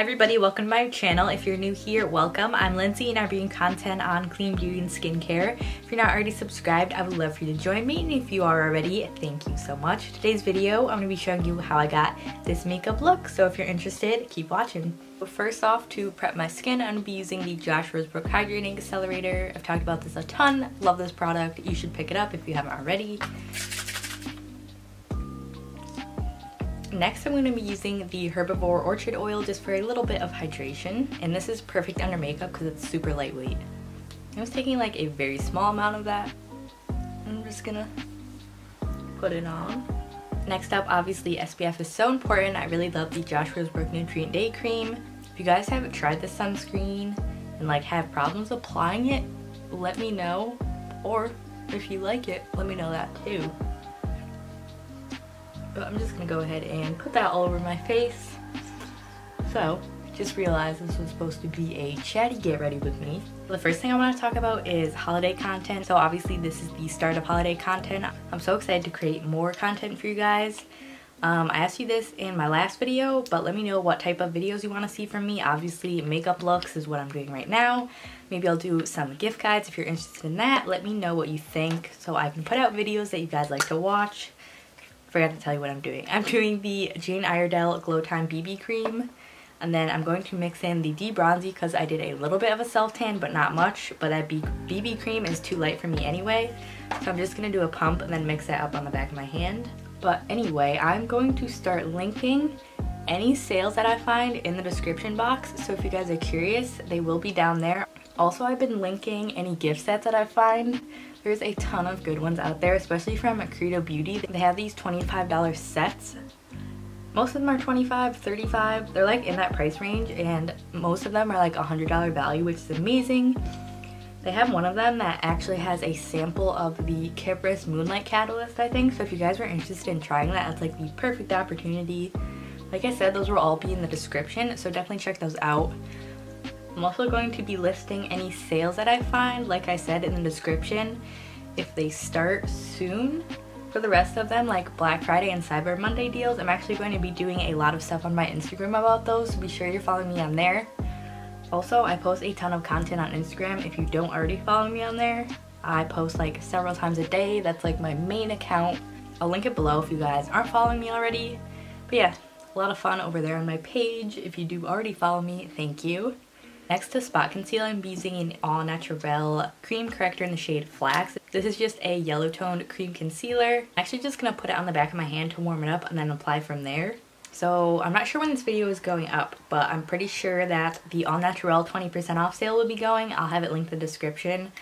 everybody, welcome to my channel. If you're new here, welcome. I'm Lindsay and I'm bringing content on clean beauty and skincare. If you're not already subscribed, I would love for you to join me, and if you are already, thank you so much. Today's video, I'm going to be showing you how I got this makeup look, so if you're interested, keep watching. But first off, to prep my skin, I'm going to be using the Josh Rosebrook Hydrating Accelerator. I've talked about this a ton, love this product. You should pick it up if you haven't already. Next, I'm going to be using the Herbivore Orchid Oil just for a little bit of hydration. And this is perfect under makeup because it's super lightweight. I was taking like a very small amount of that. I'm just gonna put it on. Next up, obviously SPF is so important. I really love the Josh Rosebrook Nutrient Day Cream. If you guys haven't tried this sunscreen and like have problems applying it, let me know. Or if you like it, let me know that too. But I'm just gonna go ahead and put that all over my face. So, just realized this was supposed to be a chatty get ready with me. The first thing I want to talk about is holiday content. So obviously this is the start of holiday content. I'm so excited to create more content for you guys. I asked you this in my last video, but let me know what type of videos you want to see from me. Obviously makeup looks is what I'm doing right now. Maybe I'll do some gift guides if you're interested in that. Let me know what you think so I can put out videos that you guys like to watch. Forgot to tell you what I'm doing. I'm doing the Jane Iredale Glow Time BB Cream, and then I'm going to mix in the bronzy because I did a little bit of a self tan but not much, but that BB cream is too light for me anyway, so I'm just going to do a pump and then mix that up on the back of my hand. But anyway, I'm going to start linking any sales that I find in the description box, so if you guys are curious, they will be down there. Also, I've been linking any gift sets that I find. There's a ton of good ones out there, especially from Credo Beauty. They have these $25 sets. Most of them are $25, $35. They're like in that price range, and most of them are like $100 value, which is amazing. They have one of them that actually has a sample of the Kypris Moonlight Catalyst, I think. So if you guys were interested in trying that, it's like the perfect opportunity. Like I said, those will all be in the description, so definitely check those out. I'm also going to be listing any sales that I find, like I said, in the description, if they start soon. For the rest of them, like Black Friday and Cyber Monday deals, I'm actually going to be doing a lot of stuff on my Instagram about those, so be sure you're following me on there. Also, I post a ton of content on Instagram. If you don't already follow me on there, I post like several times a day. That's like my main account. I'll link it below if you guys aren't following me already. But yeah, a lot of fun over there on my page. If you do already follow me, thank you. Next, to spot conceal, I'm using an all natural cream corrector in the shade Flax. This is just a yellow toned cream concealer. I'm actually just gonna put it on the back of my hand to warm it up and then apply from there. So I'm not sure when this video is going up, but I'm pretty sure that the All Natural 20% off sale will be going. I'll have it linked in the description.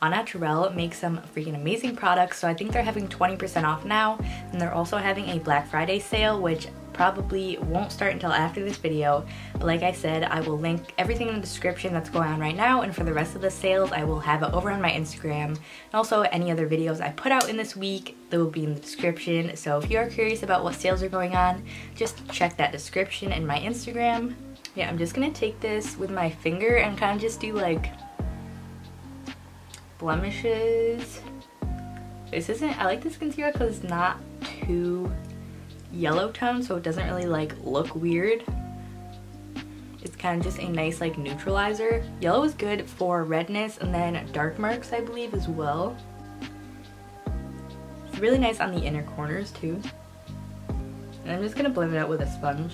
All Natural makes some freaking amazing products, so I think they're having 20% off now, and they're also having a Black Friday sale, which probably won't start until after this video. But like I said, I will link everything in the description that's going on right now, and for the rest of the sales, I will have it over on my Instagram. And also any other videos I put out in this week, they will be in the description. So if you are curious about what sales are going on, just check that description in my Instagram. Yeah, I'm just gonna take this with my finger and kind of just do like blemishes. I like this concealer because it's not too yellow tone, so it doesn't really like look weird. It's kind of just a nice like neutralizer. Yellow is good for redness and then dark marks, I believe, as well. It's really nice on the inner corners too. And I'm just gonna blend it out with a sponge.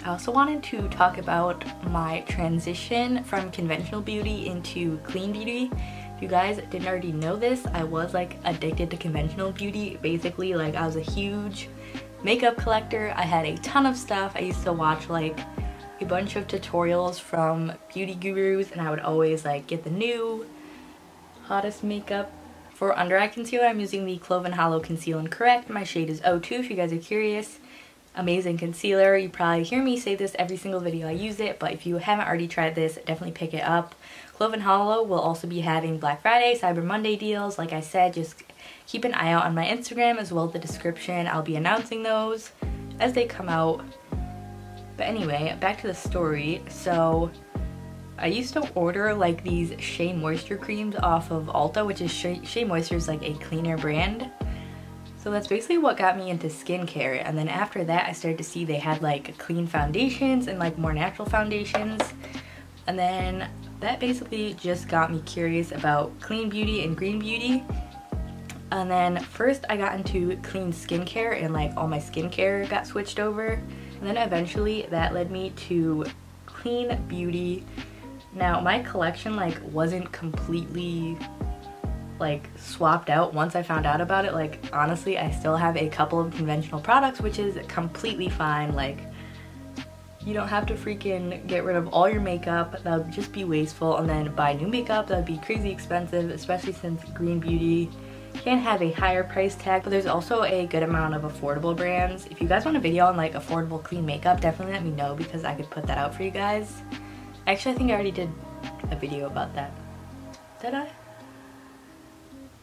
I also wanted to talk about my transition from conventional beauty into clean beauty. If you guys didn't already know this, I was like addicted to conventional beauty. Basically, like I was a huge makeup collector. I had a ton of stuff. I used to watch like a bunch of tutorials from beauty gurus, and I would always like get the new hottest makeup. For under eye concealer, I'm using the Clove & Hollow Conceal and Correct. My shade is 02 if you guys are curious. Amazing concealer. You probably hear me say this every single video I use it, but if you haven't already tried this, definitely pick it up. Clove & Hollow will also be having Black Friday, Cyber Monday deals. Like I said, just keep an eye out on my Instagram as well as the description. I'll be announcing those as they come out. But anyway, back to the story. So I used to order like these Shea Moisture creams off of Ulta, which is Shea Moisture is like a cleaner brand. So that's basically what got me into skincare, and then after that I started to see they had like clean foundations and like more natural foundations, and then that basically just got me curious about clean beauty and green beauty. And then first I got into clean skincare and like all my skincare got switched over, and then eventually that led me to clean beauty. Now my collection like wasn't completely like swapped out once I found out about it. Like honestly, I still have a couple of conventional products, which is completely fine. Like you don't have to freaking get rid of all your makeup, that would just be wasteful, and then buy new makeup, that would be crazy expensive, especially since green beauty can have a higher price tag. But there's also a good amount of affordable brands. If you guys want a video on like affordable clean makeup, definitely let me know because I could put that out for you guys. Actually, I think I already did a video about that. Did I?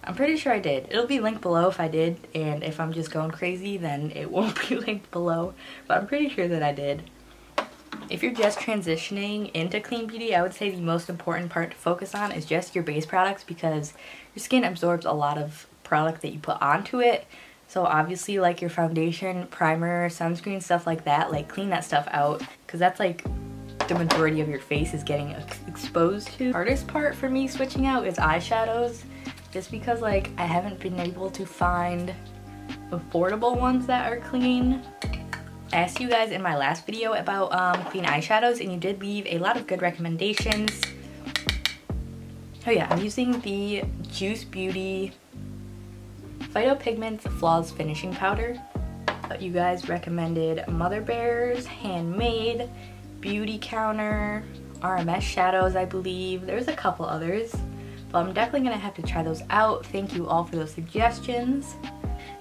I'm pretty sure I did. It'll be linked below if I did, and if I'm just going crazy then it won't be linked below, but I'm pretty sure that I did. If you're just transitioning into clean beauty, I would say the most important part to focus on is just your base products, because your skin absorbs a lot of product that you put onto it. So obviously like your foundation, primer, sunscreen, stuff like that, like clean that stuff out, because that's like the majority of your face is getting exposed to. The hardest part for me switching out is eyeshadows, just because like I haven't been able to find affordable ones that are clean. I asked you guys in my last video about clean eyeshadows, and you did leave a lot of good recommendations. Oh yeah, I'm using the Juice Beauty Phytopigments Flawless Finishing Powder. You guys recommended Mother Bears, Handmade, Beauty Counter, RMS Shadows, I believe. There's a couple others, but I'm definitely gonna have to try those out. Thank you all for those suggestions.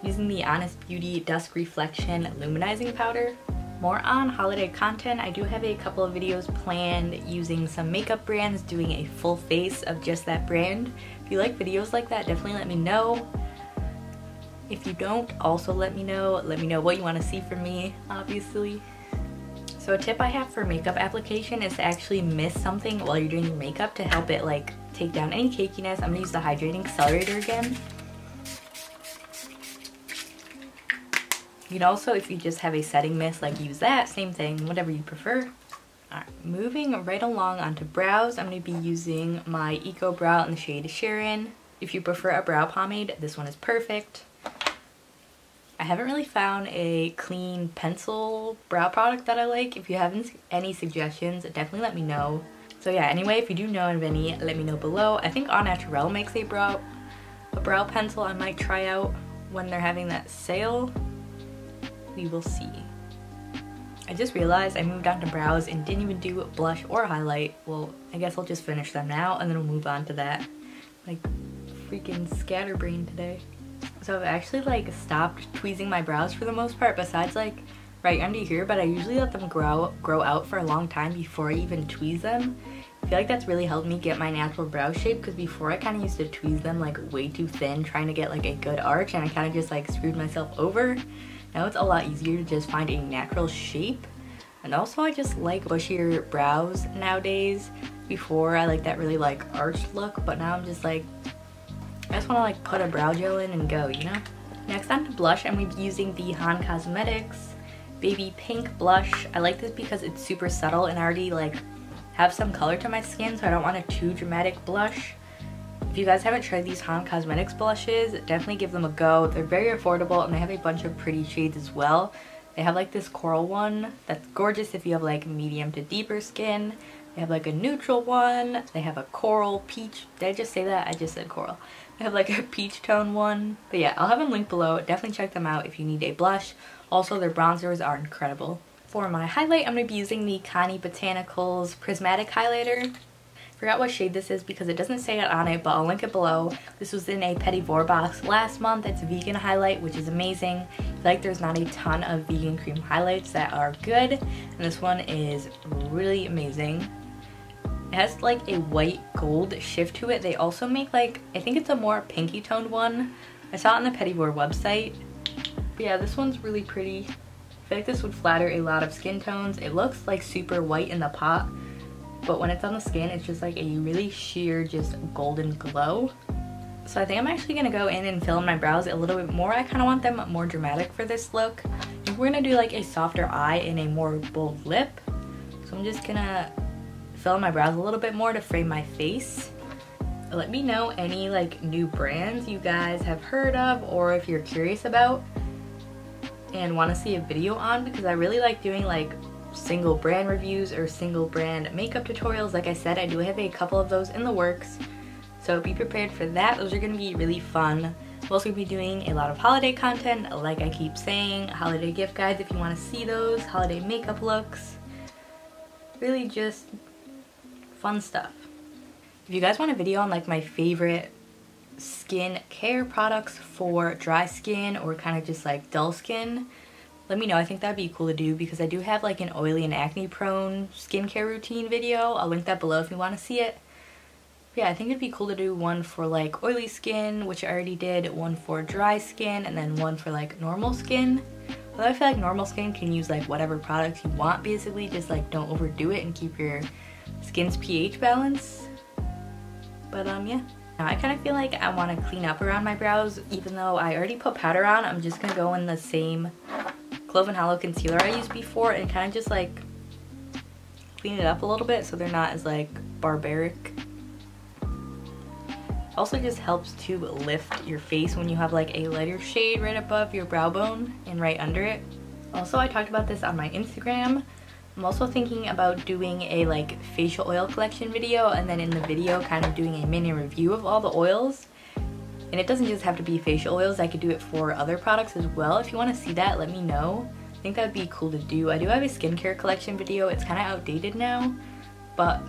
Using the Honest Beauty Dusk Reflection Luminizing Powder. More on holiday content. I do have a couple of videos planned using some makeup brands, doing a full face of just that brand. If you like videos like that, definitely let me know. If you don't, also let me know what you want to see from me, obviously. So a tip I have for makeup application is to actually mist something while you're doing your makeup to help it like take down any cakiness. I'm gonna use the Hydrating Accelerator again. You can also, if you just have a setting mist, like use that, same thing, whatever you prefer. Alright, moving right along onto brows, I'm going to be using my Eco Brow in the shade Sharon. If you prefer a brow pomade, this one is perfect. I haven't really found a clean pencil brow product that I like. If you have any suggestions, definitely let me know. So yeah, anyway, if you do know of any, let me know below. I think Au Naturel makes a brow pencil I might try out when they're having that sale. We will see. I just realized I moved on to brows and didn't even do blush or highlight. Well, I guess I'll just finish them now and then we'll move on to that. Like freaking scatterbrain today. So I've actually like stopped tweezing my brows for the most part, besides like right under here, but I usually let them grow out for a long time before I even tweeze them. I feel like that's really helped me get my natural brow shape, because before I kind of used to tweeze them like way too thin, trying to get like a good arch, and I kind of just like screwed myself over. Now it's a lot easier to just find a natural shape. And also I just like bushier brows nowadays. Before I like that really like arched look, but now I'm just like, I just want to like put a brow gel in and go, you know? Next on to blush, I'm going to be using the Han Cosmetics Baby Pink Blush. I like this because it's super subtle and I already like have some color to my skin, so I don't want a too dramatic blush. If you guys haven't tried these Han Cosmetics blushes, definitely give them a go. They're very affordable and they have a bunch of pretty shades as well. They have like this coral one that's gorgeous if you have like medium to deeper skin. They have like a neutral one. They have a coral peach. Did I just say that? I just said coral. They have like a peach tone one. But yeah, I'll have them linked below. Definitely check them out if you need a blush. Also, their bronzers are incredible. For my highlight, I'm going to be using the Connie Botanicals Prismatic Highlighter. Forgot what shade this is because it doesn't say it on it, but I'll link it below. This was in a Petit Vour box last month. It's a vegan highlight, which is amazing. I feel like there's not a ton of vegan cream highlights that are good, and this one is really amazing. It has like a white gold shift to it. They also make like, I think it's a more pinky toned one. I saw it on the Petit Vour website. But yeah, this one's really pretty. I feel like this would flatter a lot of skin tones. It looks like super white in the pot, but when it's on the skin, it's just like a really sheer, just golden glow. So I think I'm actually gonna go in and fill in my brows a little bit more. I kind of want them more dramatic for this look. We're gonna do like a softer eye and a more bold lip. So I'm just gonna fill in my brows a little bit more to frame my face. Let me know any like new brands you guys have heard of or if you're curious about and want to see a video on, because I really like doing like single brand reviews or single brand makeup tutorials. Like I said, I do have a couple of those in the works, so be prepared for that. Those are going to be really fun. I'm also going to be doing a lot of holiday content, like I keep saying, holiday gift guides if you want to see those, holiday makeup looks, really just fun stuff. If you guys want a video on like my favorite skin care products for dry skin or kind of just like dull skin, let me know. I think that'd be cool to do because I do have like an oily and acne prone skincare routine video. I'll link that below if you want to see it. Yeah, I think it'd be cool to do one for like oily skin, which I already did, one for dry skin, and then one for like normal skin. Although I feel like normal skin can use like whatever products you want basically, just like don't overdo it and keep your skin's pH balance. But yeah. Now I kind of feel like I want to clean up around my brows. Even though I already put powder on, I'm just going to go in the same Clove and Hollow concealer I used before and kind of just like clean it up a little bit so they're not as like barbaric. Also just helps to lift your face when you have like a lighter shade right above your brow bone and right under it. Also, I talked about this on my Instagram. I'm also thinking about doing a like facial oil collection video, and then in the video kind of doing a mini review of all the oils. And it doesn't just have to be facial oils, I could do it for other products as well. If you want to see that, let me know. I think that would be cool to do. I do have a skincare collection video. It's kind of outdated now, but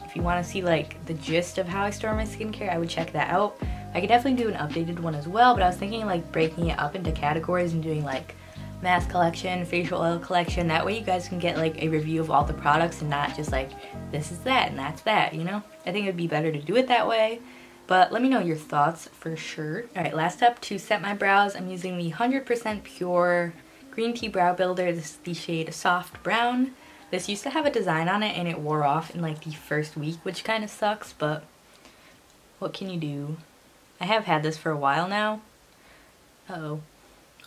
if you want to see like the gist of how I store my skincare, I would check that out. I could definitely do an updated one as well, but I was thinking like breaking it up into categories and doing like mask collection, facial oil collection. That way you guys can get like a review of all the products and not just like this is that and that's that, you know? I think it would be better to do it that way, but let me know your thoughts for sure. Alright, last up, to set my brows, I'm using the 100% Pure Green Tea Brow Builder. This is the shade Soft Brown. This used to have a design on it and it wore off in like the first week, which kind of sucks, but what can you do? I have had this for a while now. Uh-oh.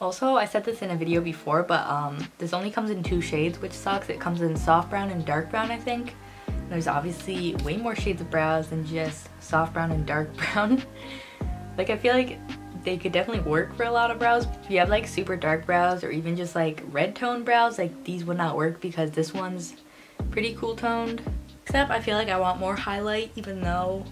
Also, I said this in a video before, but this only comes in 2 shades, which sucks. It comes in soft brown and dark brown, I think. And there's obviously way more shades of brows than just soft brown and dark brown. Like, I feel like they could definitely work for a lot of brows. If you have like super dark brows or even just like red tone brows, like these would not work because this one's pretty cool toned. Except I feel like I want more highlight, even though...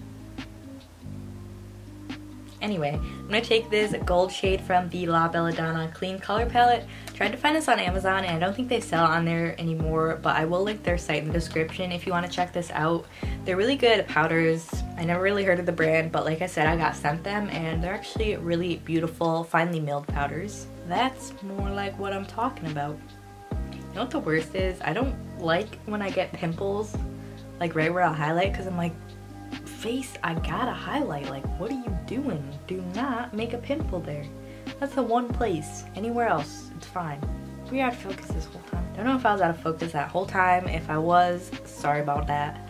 Anyway, I'm going to take this gold shade from the La Belladonna Clean Color Palette. Tried to find this on Amazon and I don't think they sell on there anymore, but I will link their site in the description if you want to check this out. They're really good powders. I never really heard of the brand, but like I said, I got sent them and they're actually really beautiful, finely milled powders. That's more like what I'm talking about. You know what the worst is? I don't like when I get pimples, like right where I'll highlight, because I'm like, face, I gotta highlight. Like, what are you doing? Do not make a pimple there. That's the one place. Anywhere else, it's fine. We out of focus this whole time. Don't know if I was out of focus that whole time. If I was, sorry about that.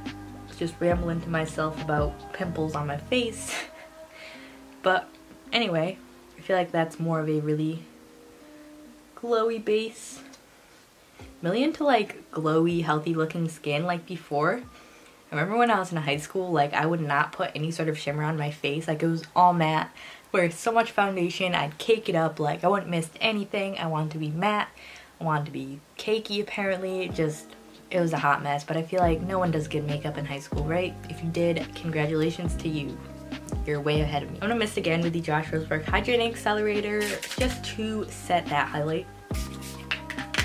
I was just rambling to myself about pimples on my face. But anyway, I feel like that's more of a really glowy base. I'm really into like glowy, healthy looking skin like before. I remember when I was in high school, like I would not put any sort of shimmer on my face. Like it was all matte. Wear so much foundation, I'd cake it up. Like I wouldn't miss anything. I wanted to be matte. I wanted to be cakey apparently. It was a hot mess. But I feel like no one does good makeup in high school, right? If you did, congratulations to you. You're way ahead of me. I'm gonna mist again with the Josh Roseberg Hydrating Accelerator just to set that highlight.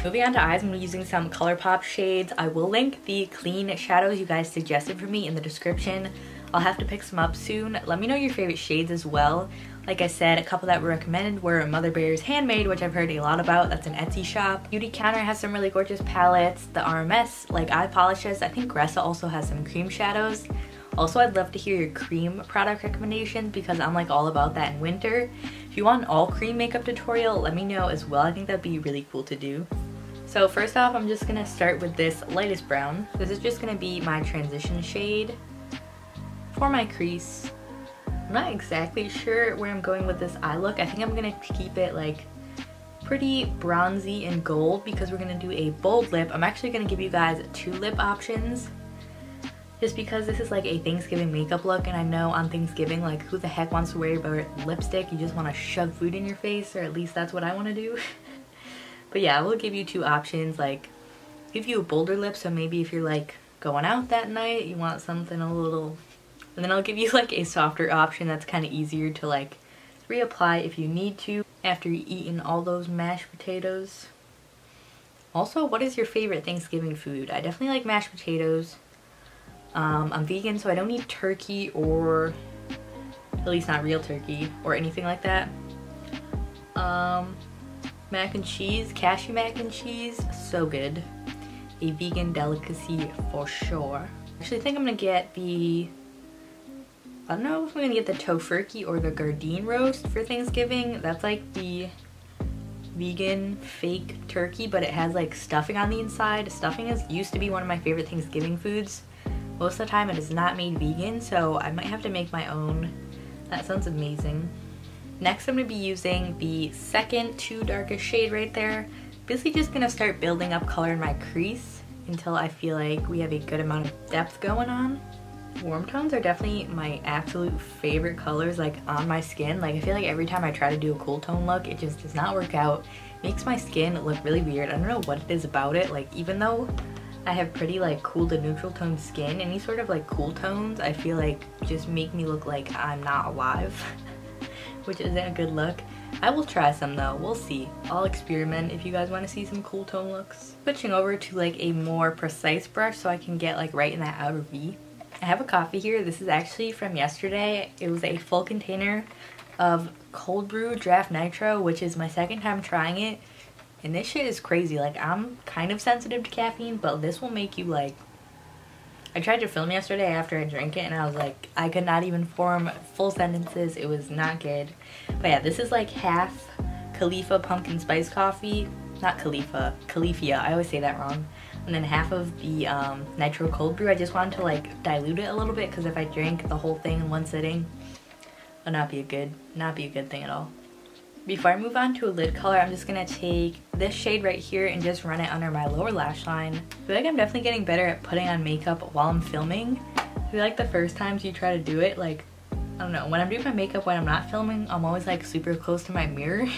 Moving on to eyes, I'm using some ColourPop shades. I will link the clean shadows you guys suggested for me in the description. I'll have to pick some up soon. Let me know your favorite shades as well. Like I said, a couple that were recommended were Mother Bear's Handmade, which I've heard a lot about. That's an Etsy shop. Beauty Counter has some really gorgeous palettes. The RMS, like eye polishes. I think Gressa also has some cream shadows. Also, I'd love to hear your cream product recommendations because I'm like all about that in winter. If you want an all cream makeup tutorial, let me know as well. I think that'd be really cool to do. So first off, I'm just gonna start with this lightest brown. This is just gonna be my transition shade for my crease. I'm not exactly sure where I'm going with this eye look. I think I'm gonna keep it like pretty bronzy and gold because we're gonna do a bold lip. I'm actually gonna give you guys 2 lip options just because this is like a Thanksgiving makeup look, and I know on Thanksgiving, like, who the heck wants to wear lipstick? You just want to shove food in your face, or at least that's what I want to do. But yeah, I will give you 2 options, like give you a bolder lip, so maybe if you're like going out that night, you want something a little, and then I'll give you like a softer option that's kind of easier to like reapply if you need to after you've eaten all those mashed potatoes. Also, what is your favorite Thanksgiving food? I definitely like mashed potatoes. I'm vegan, so I don't eat turkey, or at least not real turkey or anything like that. Mac and cheese, cashew mac and cheese, so good. A vegan delicacy for sure. Actually, I think I'm gonna get the, I don't know if I'm gonna get the tofurkey or the Gardein roast for Thanksgiving. That's like the vegan fake turkey, but it has like stuffing on the inside. Stuffing used to be one of my favorite Thanksgiving foods. Most of the time it is not made vegan, so I might have to make my own. That sounds amazing. Next, I'm going to be using the second 2 darkest shade right there. Basically just going to start building up color in my crease until I feel like we have a good amount of depth going on. Warm tones are definitely my absolute favorite colors, like on my skin. Like, I feel like every time I try to do a cool tone look, it just does not work out. It makes my skin look really weird. I don't know what it is about it. Like, even though I have pretty like cool to neutral tone skin, any sort of like cool tones I feel like just make me look like I'm not alive. Which isn't a good look. I will try some though, we'll see. I'll experiment if you guys want to see some cool tone looks. Switching over to like a more precise brush so I can get like right in that outer V. I have a coffee here. This is actually from yesterday. It was a full container of cold brew draft nitro, which is my second time trying it. And this shit is crazy. Like, I'm kind of sensitive to caffeine, but this will make you like, I tried to film yesterday after I drank it and I was like, I could not even form full sentences. It was not good. But yeah, this is like half Khalifa pumpkin spice coffee. Not Khalifa, Califia. I always say that wrong. And then half of the nitro cold brew. I just wanted to like dilute it a little bit because if I drank the whole thing in one sitting, it would not be a good thing at all. Before I move on to a lid color, I'm just gonna take this shade right here and just run it under my lower lash line. I feel like I'm definitely getting better at putting on makeup while I'm filming. I feel like the first times you try to do it, like, I don't know, when I'm doing my makeup when I'm not filming, I'm always like super close to my mirror.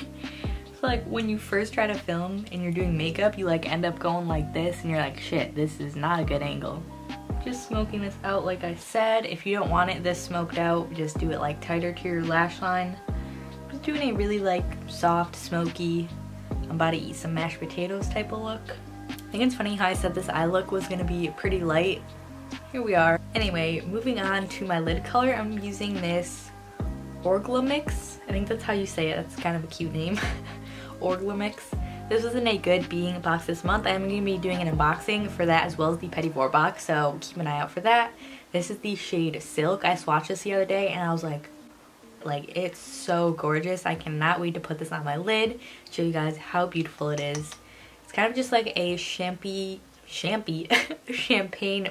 So like when you first try to film and you're doing makeup, you like end up going like this and you're like, shit, this is not a good angle. Just smoking this out like I said. If you don't want it this smoked out, just do it like tighter to your lash line. Just doing a really like soft, smoky, I'm about to eat some mashed potatoes type of look. I think it's funny how I said this eye look was gonna be pretty light. Here we are. Anyway, moving on to my lid color, I'm using this Orglamix. I think that's how you say it. That's kind of a cute name. Orglamix. This was in a good being box this month. I'm going to be doing an unboxing for that as well as the Petit Vour box, so keep an eye out for that. This is the shade Silk. I swatched this the other day and I was like it's so gorgeous. I cannot wait to put this on my lid, show you guys how beautiful it is. It's kind of just like a champagne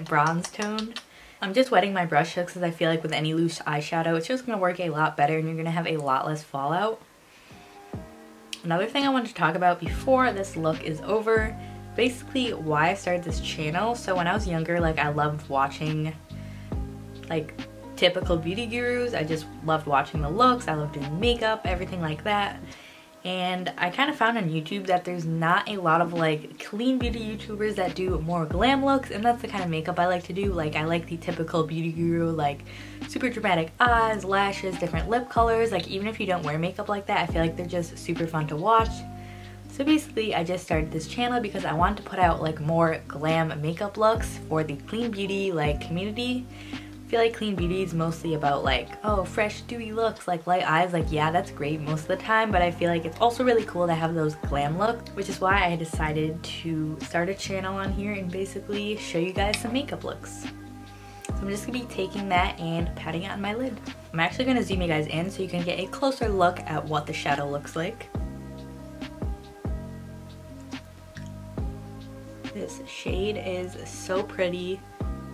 bronze tone. I'm just wetting my brush hooks because I feel like with any loose eyeshadow, it's just going to work a lot better and you're going to have a lot less fallout. Another thing I wanted to talk about before this look is over, basically why I started this channel. So when I was younger, like, I loved watching like typical beauty gurus. I just loved watching the looks. I loved doing makeup, everything like that. And I kind of found on YouTube that there's not a lot of like clean beauty YouTubers that do more glam looks, and that's the kind of makeup I like to do. Like, I like the typical beauty guru, like super dramatic eyes, lashes, different lip colors. Like, even if you don't wear makeup like that, I feel like they're just super fun to watch. So basically, I just started this channel because I wanted to put out like more glam makeup looks for the clean beauty like community. I feel like clean beauty is mostly about like, oh, fresh dewy looks, like light eyes. Like, yeah, that's great most of the time, but I feel like it's also really cool to have those glam looks, which is why I decided to start a channel on here and basically show you guys some makeup looks. So I'm just gonna be taking that and patting it on my lid. I'm actually gonna zoom you guys in so you can get a closer look at what the shadow looks like. This shade is so pretty.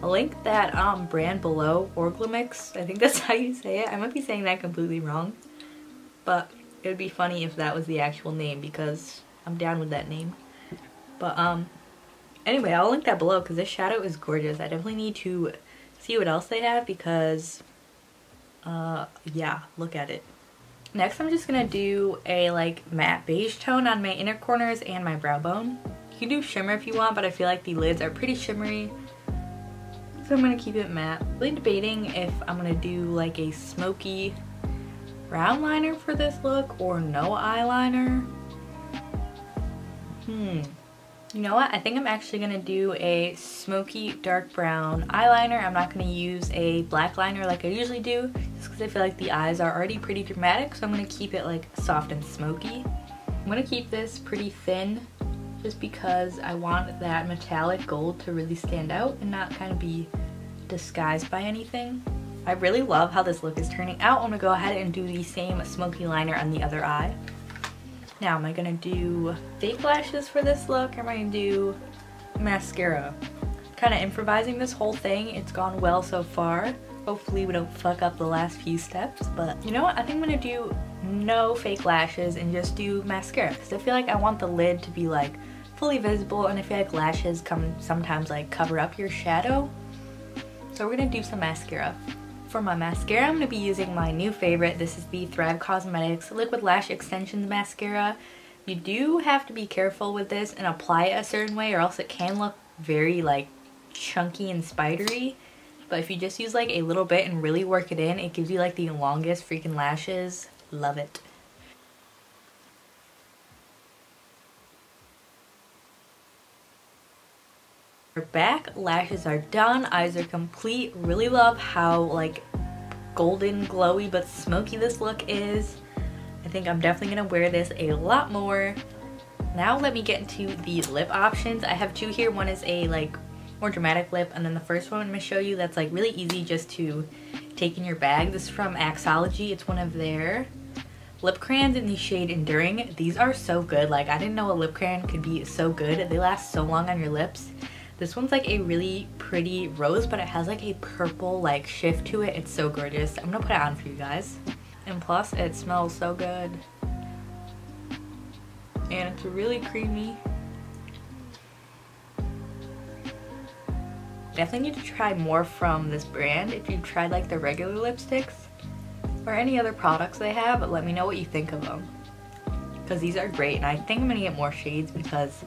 I'll link that brand below, Orglamix. I think that's how you say it. I might be saying that completely wrong, but it would be funny if that was the actual name because I'm down with that name. But anyway, I'll link that below because this shadow is gorgeous. I definitely need to see what else they have because yeah, look at it. Next, I'm just gonna do a like matte beige tone on my inner corners and my brow bone. You can do shimmer if you want, but I feel like the lids are pretty shimmery, so I'm gonna keep it matte. Really debating if I'm gonna do like a smoky brown liner for this look or no eyeliner. You know what? I think I'm actually gonna do a smoky dark brown eyeliner. I'm not gonna use a black liner like I usually do, just because I feel like the eyes are already pretty dramatic, so I'm gonna keep it like soft and smoky. I'm gonna keep this pretty thin just because I want that metallic gold to really stand out and not kind of be disguised by anything. I really love how this look is turning out. I'm gonna go ahead and do the same smoky liner on the other eye. Now, am I gonna do fake lashes for this look or am I gonna do mascara? Kind of improvising this whole thing. It's gone well so far. Hopefully we don't fuck up the last few steps, but you know what? I think I'm gonna do no fake lashes and just do mascara because I feel like I want the lid to be like fully visible, and I feel like lashes sometimes like cover up your shadow. So we're gonna do some mascara. For my mascara, I'm going to be using my new favorite. This is the Thrive Cosmetics Liquid Lash Extensions Mascara. You do have to be careful with this and apply it a certain way or else it can look very like chunky and spidery. But if you just use like a little bit and really work it in, it gives you like the longest freaking lashes. Love it. We're back, lashes are done, eyes are complete. Really love how like golden, glowy, but smoky this look is. I think I'm definitely gonna wear this a lot more. Now let me get into the lip options. I have two here. One is a like more dramatic lip, and then the first one I'm gonna show you that's like really easy just to take in your bag. This is from Axiology. It's one of their lip crayons in the shade Enduring. These are so good. Like, I didn't know a lip crayon could be so good. They last so long on your lips. This one's like a really pretty rose, but it has like a purple like shift to it. It's so gorgeous. I'm gonna put it on for you guys. And plus, it smells so good. And it's really creamy. Definitely need to try more from this brand. If you've tried like the regular lipsticks or any other products they have, let me know what you think of them. Because these are great, and I think I'm gonna get more shades because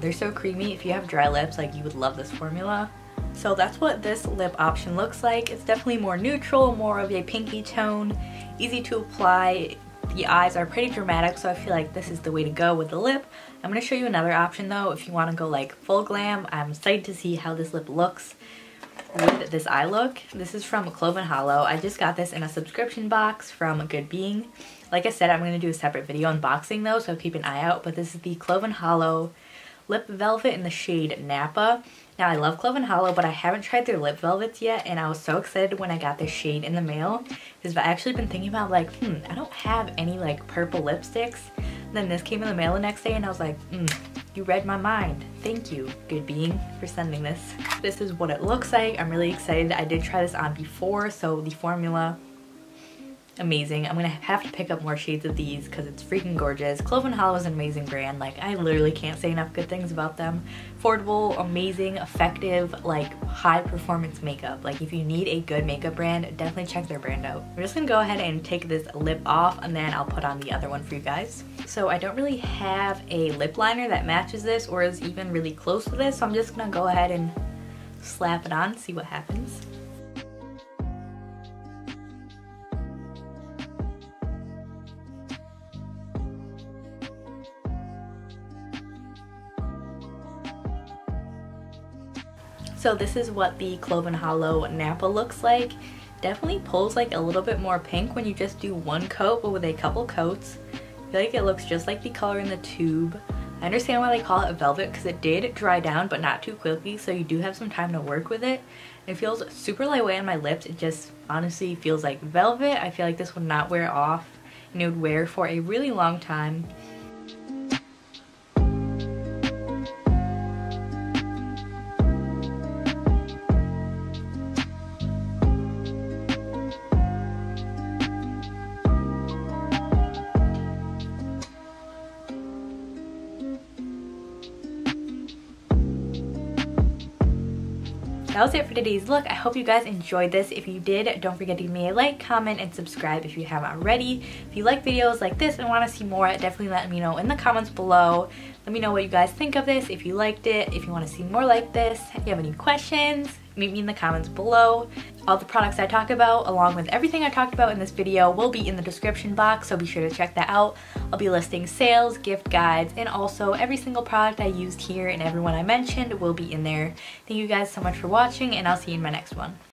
they're so creamy. If you have dry lips, like, you would love this formula. So that's what this lip option looks like. It's definitely more neutral, more of a pinky tone, easy to apply. The eyes are pretty dramatic, so I feel like this is the way to go with the lip. I'm going to show you another option though if you want to go like full glam. I'm excited to see how this lip looks with this eye look. This is from Clove & Hollow. I just got this in a subscription box from Good Being. Like I said, I'm going to do a separate video unboxing though, so keep an eye out. But this is the Clove & Hollow Lip Velvet in the shade Napa. Now, I love Clove & Hollow, but I haven't tried their lip velvets yet, and I was so excited when I got this shade in the mail because I've actually been thinking about like, I don't have any like purple lipsticks. And then this came in the mail the next day and I was like, you read my mind. Thank you, Good Being, for sending this. This is what it looks like. I'm really excited. I did try this on before, so the formula, amazing. I'm gonna have to pick up more shades of these because it's freaking gorgeous. Clove & Hollow is an amazing brand. Like, I literally can't say enough good things about them. Affordable, amazing, effective, like high performance makeup. Like, if you need a good makeup brand, definitely check their brand out. I'm just gonna go ahead and take this lip off and then I'll put on the other one for you guys. So I don't really have a lip liner that matches this or is even really close to this, so I'm just gonna go ahead and slap it on, see what happens. So this is what the Clove & Hollow Napa looks like. Definitely pulls like a little bit more pink when you just do one coat, but with a couple coats, I feel like it looks just like the color in the tube. I understand why they call it velvet because it did dry down, but not too quickly, so you do have some time to work with it. It feels super lightweight on my lips. It just honestly feels like velvet. I feel like this would not wear off and it would wear for a really long time. that was it for today's look. I hope you guys enjoyed this. If you did, don't forget to give me a like, comment, and subscribe if you haven't already. If you like videos like this and want to see more, definitely let me know in the comments below. Let me know what you guys think of this, if you liked it, if you want to see more like this, if you have any questions, meet me in the comments below. All the products I talk about, along with everything I talked about in this video, will be in the description box, so be sure to check that out. I'll be listing sales, gift guides, and also every single product I used here and everyone I mentioned will be in there. Thank you guys so much for watching, and I'll see you in my next one.